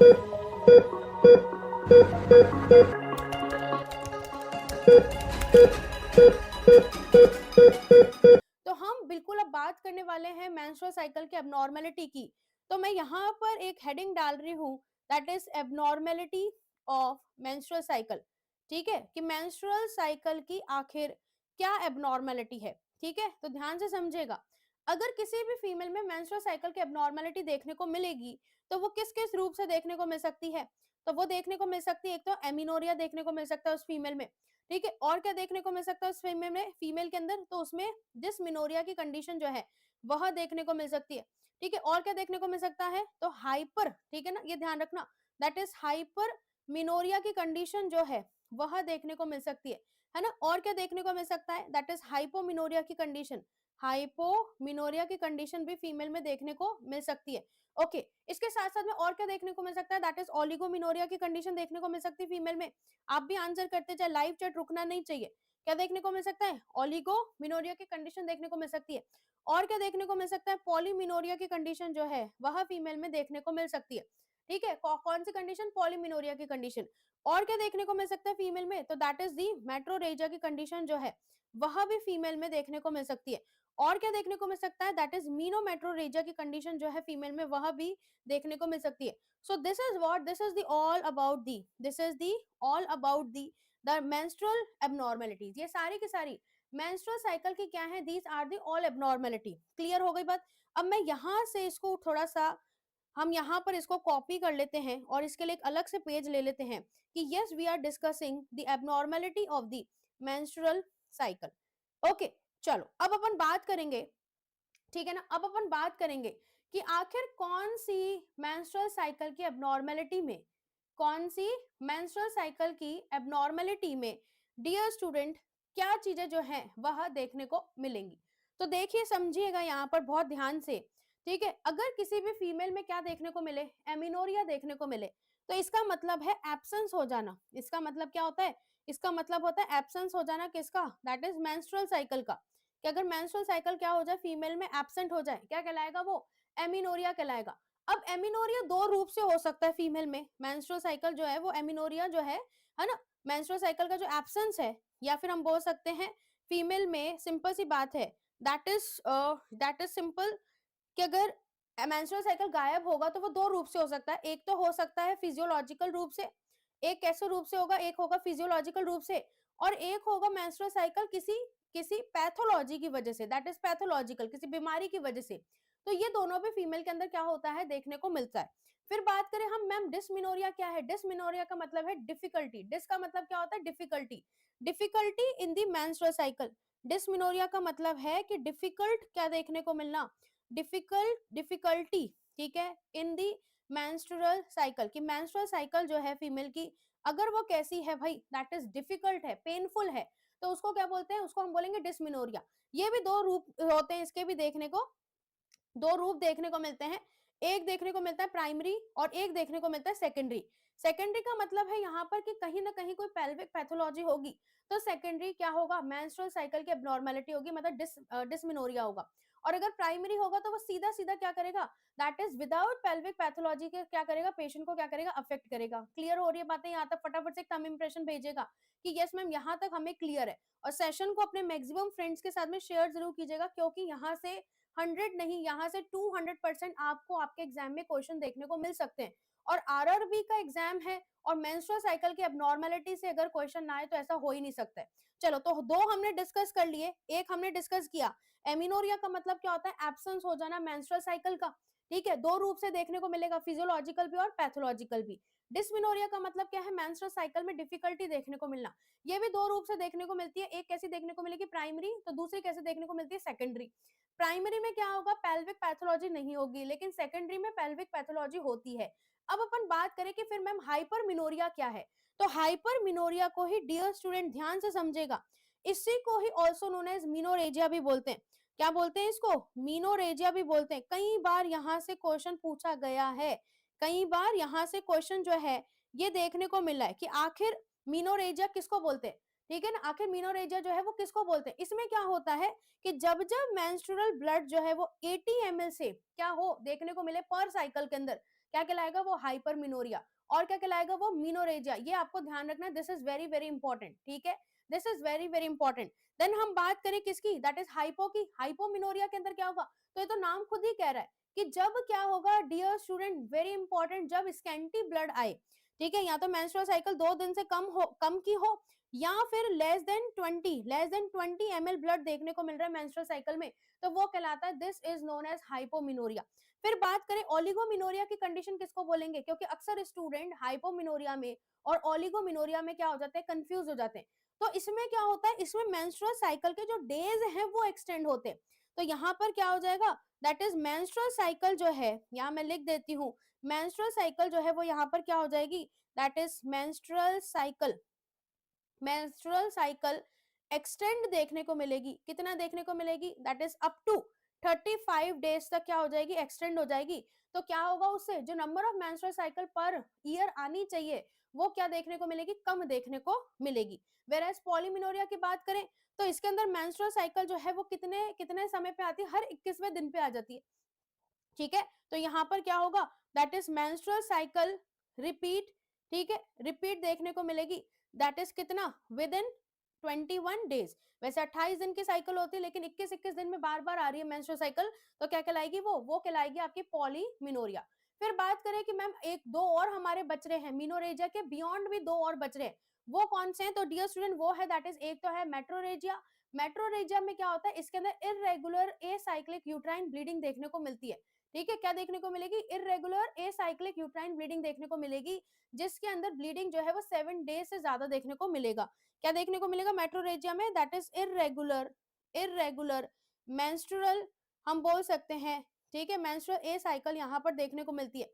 तो हम बिल्कुल अब बात करने वाले हैं मेंस्ट्रुअल साइकिल के एबनॉर्मेलिटी की। तो मैं यहाँ पर एक हेडिंग डाल रही हूँ, that is abnormality of menstrual cycle. ठीक है, कि मेंस्ट्रुअल साइकिल की आखिर क्या एबनॉर्मेलिटी है। ठीक है, तो ध्यान से समझिएगा। अगर किसी भी फीमेल में मेंस्ट्रुअल साइकिल की एबनॉर्मेलिटी देखने को मिलेगी, तो वो किस किस रूप से देखने को मिल सकती है। तो वो देखने को मिल सकती है, एक तो एमिनोरिया देखने को मिल सकता है उस फीमेल में। ठीक है, और क्या देखने को मिल सकता है उस फीमेल के अंदर, तो उसमें डिसमिनोरिया की कंडीशन जो है वह देखने को मिल सकती है। ठीक है, और क्या देखने को मिल सकता है, तो हाइपर, ठीक है ना, ये ध्यान रखना, दैट इज हाइपर मिनोरिया की कंडीशन जो है वह देखने को मिल सकती है ना। और क्या देखने को मिल सकता है, दैट इज हाइपोमिनोरिया की कंडीशन। हाइपोमिनोरिया की कंडीशन भी फीमेल में देखने को मिल सकती है। ओके, इसके साथ साथ में और क्या देखने को मिल सकता है, दैट इज ओलिगोमिनोरिया की कंडीशन देखने को मिल सकती है फीमेल में। आप भी आंसर करते जाए, लाइव चैट रुकना नहीं चाहिए। क्या देखने को मिल सकता है, ओलिगोमिनोरिया की कंडीशन देखने को मिल सकती है। और क्या देखने को मिल सकता है, पॉलीमिनोरिया की कंडीशन जो है वह फीमेल में देखने को मिल सकती है। ठीक है, कौन सी कंडीशन, पॉलीमिनोरिया की कंडीशन। और क्या देखने को मिल सकता है फीमेल में, तो दैट इज दी मेट्रोरेजिया की कंडीशन जो है वह भी फीमेल में देखने को मिल सकती है। और क्या देखने को मिल सकता है, दैट इज मीनोमेट्रोरेजिया की कंडीशन जो है फीमेल में वह भी देखने को मिल सकती है। So this is the all about the menstrual abnormalities। ये सारी की सारी menstrual cycle की क्या है, these are the all abnormality। Clear हो गई बात। अब मैं यहाँ से इसको थोड़ा सा, हम यहाँ पर इसको कॉपी कर लेते हैं और इसके लिए एक अलग से पेज ले लेते हैं कि yes we are discussing the abnormality of the menstrual cycle। Okay, चलो अब अपन बात करेंगे, ठीक है ना, अब अपन बात करेंगे कि आखिर कौन सी मेंस्ट्रुअल साइकिल की एबनॉर्मेलिटी में, कौन सी मेंस्ट्रुअल साइकिल की एबनॉर्मेलिटी में डियर स्टूडेंट क्या चीजें जो हैं वह देखने को मिलेंगी। तो देखिए समझिएगा यहाँ पर बहुत ध्यान से। ठीक है, अगर किसी भी फीमेल में क्या देखने को मिले, एमिनोरिया देखने को मिले, तो इसका मतलब है एब्सेंस हो जाना। इसका मतलब क्या होता है, इसका मतलब होता है एब्सेंस हो जाना किसका, दैट इज मेंस्ट्रुअल साइकिल का। कि अगर मेंस्ट्रुअल साइकिल क्या हो जाए, फीमेल में एब्सेंट हो जाए, क्या कहलाएगा वो, एमिनोरिया कहलाएगा। अब एमिनोरिया दो रूप से हो सकता है फीमेल में, मेंस्ट्रुअल साइकिल जो है वो एमिनोरिया जो है ना, मेंस्ट्रुअल साइकिल का जो एब्सेंस है, या फिर हम बोल सकते हैं फीमेल में सिंपल सी बात है, दैट इज सिंपल, कि अगर मेंस्ट्रुअल साइकिल गायब होगा तो वो दो रूप से हो सकता है। एक तो हो सकता है फिजियोलॉजिकल रूप से, एक कैसे रूप से होगा, एक होगा फिजियोलॉजिकल रूप से, और एक होगा मेंस्ट्रुअल साइकिल किसी किसी पैथोलॉजी की वजह से, दैट इज पैथोलॉजिकल, किसी बीमारी की वजह से। तो ये दोनों भी फीमेल के अंदर क्या होता है, देखने को मिलता है। फिर बात करें हम, मैम डिस्मिनोरिया क्या है, डिस्मिनोरिया का मतलब है डिफिकल्टी, डिस का मतलब क्या होता है, difficulty, difficulty in the menstrual cycle. Dysmenorrhoea का मतलब है कि डिफिकल्ट क्या देखने को मिलना, डिफिकल्टी, ठीक है, इन दी मेंस्ट्रुअल साइकिल, की मेंस्ट्रुअल साइकिल जो है फीमेल की, अगर वो कैसी है भाई, दैट इज डिफिकल्ट है, पेनफुल है, तो उसको क्या बोलते हैं, उसको हम बोलेंगे डिस्मिनोरिया। ये भी दो रूप होते हैं इसके भी देखने को, दो रूप देखने को मिलते हैं। एक देखने को मिलता है प्राइमरी और एक देखने को मिलता है सेकेंडरी। सेकेंडरी का मतलब है यहाँ पर कि कहीं ना कहीं कोई पेल्विक पैथोलॉजी होगी, तो सेकेंडरी क्या होगा, मेंस्ट्रुअल साइकिल की एब्नॉर्मेलिटी होगी, मतलब डिस्मिनोरिया होगा। और अगर प्राइमरी होगा तो वो सीधा सीधा क्या करेगा, that is without pelvic pathology के क्या करेगा, पेशेंट को क्या करेगा, अफेक्ट करेगा। क्लियर हो रही है बातें यहाँ तक, फटाफट से थंब इंप्रेशन भेजेगा कि यस मैम यहाँ तक हमें क्लियर है। और सेशन को अपने मैक्सिमम फ्रेंड्स के साथ में शेयर जरूर कीजिएगा, क्योंकि यहाँ से 100 नहीं, यहाँ से 200% आपको आपके एग्जाम में क्वेश्चन देखने को मिल सकते हैं। और आरआरबी का एग्जाम है और मेंस्ट्रुअल साइकिल की एब्नॉर्मेलिटी से अगर क्वेश्चन ना आए तो ऐसा हो ही नहीं सकता है। चलो, तो दो हमने डिस्कस कर लिए, एक हमने डिस्कस किया एमिनोरिया का मतलब क्या होता है, एब्सेंस हो जाना मेंस्ट्रुअल साइकिल का। ठीक है, दो रूप से देखने को मिलेगा, फिजियोलॉजिकल भी और पैथोलॉजिकल भी। डिस्मिनोरिया का मतलब क्या है, मेंस्ट्रुअल साइकिल में डिफिकल्टी देखने को मिलना। ये भी दो रूप से देखने को मिलती है, एक कैसी देखने को मिलेगी प्राइमरी, तो दूसरी कैसे देखने को मिलती है सेकेंडरी। प्राइमरी में क्या होगा, पेल्विक पैथोलॉजी नहीं होगी, लेकिन सेकेंडरी में पेल्विक पैथोलॉजी होती है। अब अपन बात करें कि फिर मैम हाइपरमिनोरिया क्या है, तो हाइपरमिनोरिया को ही डियर स्टूडेंट ध्यान से समझेगा, इसी को ही ऑल्सो नोन एज मीनोरेजिया भी बोलते हैं। क्या बोलते हैं इसको, मीनोरेजिया भी बोलते हैं। कई बार यहाँ से क्वेश्चन पूछा गया है, कई बार यहाँ से क्वेश्चन जो है ये देखने को मिला है कि आखिर मीनोरेजिया किसको बोलते हैं। ठीक है ना, आखिर मीनोरेजिया जो है वो किसको बोलते हैं। इसमें क्या होता है कि जब जब मेंस्ट्रुअल ब्लड जो है वो 80 ml से क्या हो देखने को मिले पर साइकिल के अंदर, क्या कहलाएगा वो हाइपरमिनोरिया, और क्या कहलाएगा वो मीनोरेजिया। ये आपको ध्यान रखना, this is very very important, ठीक है, this is very very important. Then हम बात करें किसकी, दैट इज हाइपो की। हाइपोमिनोरिया के अंदर क्या होगा, तो ये तो नाम खुद ही कह रहा है कि जब क्या होगा डियर स्टूडेंट, वेरी इंपॉर्टेंट, जब स्कैंटी ब्लड आए, ठीक है, या तो मेंस्ट्रुअल साइकिल 2 दिन से कम की हो, या फिर लेस देन 20 ml ब्लड देखने को मिल रहा है मेंस्ट्रुअल साइकिल में, तो वो कहलाता है, दिस इज नोन एज हाइपोमिनोरिया। फिर बात करें ओलिगोमिनोरिया की कंडीशन किसको बोलेंगे, क्योंकि अक्सर स्टूडेंट हाइपोमिनोरिया में और ओलिगोमिनोरिया में क्या हो जाते हैं, कंफ्यूज हो जाते हैं। तो इसमें क्या होता है, इसमें मेंस्ट्रुअल साइकिल के जो डेज हैं वो एक्सटेंड होते हैं। तो यहाँ पर क्या हो जाएगा, दैट इज मेंस्ट्रुअल साइकिल जो है, यहाँ मैं लिख देती हूँ, मेंस्ट्रुअल साइकिल जो है वो यहाँ पर क्या हो जाएगी, that is menstrual cycle extend देखने को मिलेगी, कितना देखने को मिलेगी, that is up to 35 days तक क्या हो जाएगी, एक्सटेंड हो जाएगी। तो क्या होगा, उससे जो number of menstrual cycle per year आनी चाहिए वो क्या देखने को मिलेगी, कम देखने को मिलेगी। वेर एज पॉलीमिनोरिया की बात करें तो इसके अंदर मेंस्ट्रुअल साइकिल जो है वो कितने कितने समय पे आती है, हर 21वें दिन पे आ जाती है, ठीक है। तो यहाँ पर क्या होगा, that is menstrual cycle repeat, ठीक है, रिपीट देखने को मिलेगी, दैट इज कितना, विद इन 21 डेज। वैसे 28 दिन की साइकिल होती है, लेकिन 21-21 दिन में बार बार आ रही है मेंस्ट्रुअल साइकिल, तो क्या कहलाएगी वो कहलाएगी आपकी पॉलीमिनोरिया। फिर बात करें कि मैम एक दो और हमारे बच रहे हैं मीनोरेजिया के बियॉन्ड, भी दो और बच रहे हैं, वो कौन से हैं, तो डियर स्टूडेंट वो है, दैट इज एक तो है मेट्रोरेजिया। मेट्रोरेजिया में क्या होता है, इसके अंदर इरेगुलर एसाइक्लिक यूट्राइन ब्लीडिंग देखने को मिलती है, ठीक है, क्या देखने को मिलेगी, इरेगुलर एसाइक्लिक यूट्राइन ब्लीडिंग देखने को मिलेगी, जिसके अंदर ब्लीडिंग जो है वो 7 डेज से ज्यादा देखने को मिलेगा। क्या देखने को मिलेगा मेट्रोरेजिया में, दैट इज इरेगुलर मेंस्ट्रुअल, हम बोल सकते हैं, ठीक है, मेंस्ट्रुअल ए साइकिल यहाँ पर देखने को मिलती है,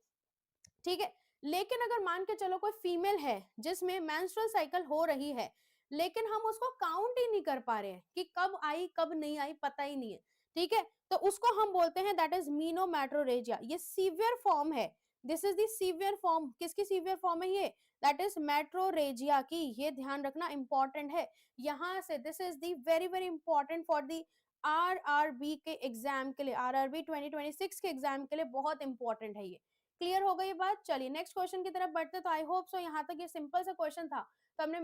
ठीक है। लेकिन अगर मान के चलो कोई फीमेल है जिसमें मेंस्ट्रुअल साइकिल हो रही है, लेकिन हम उसको काउंट ही नहीं कर पा रहे हैं कि कब आई कब नहीं आई, पता ही नहीं है, ठीक है, तो उसको हम बोलते हैं दैट इज मीनोमेट्रोरेजिया। ये सीवियर फॉर्म है, this is the severe form, किसकी सीवियर फॉर्म है ये, दैट इज मेट्रोरेजिया की, ये ध्यान रखना इंपॉर्टेंट है। यहां से this is the very very important for the RRB के एग्जाम के लिए, आरआरबी 2026 के एग्जाम के लिए बहुत इंपॉर्टेंट है ये। क्लियर हो गई बात, चलिए नेक्स्ट क्वेश्चन की तरफ बढ़ते, तो आई होप सो यहाँ तक ये सिंपल सा क्वेश्चन था, तो हमने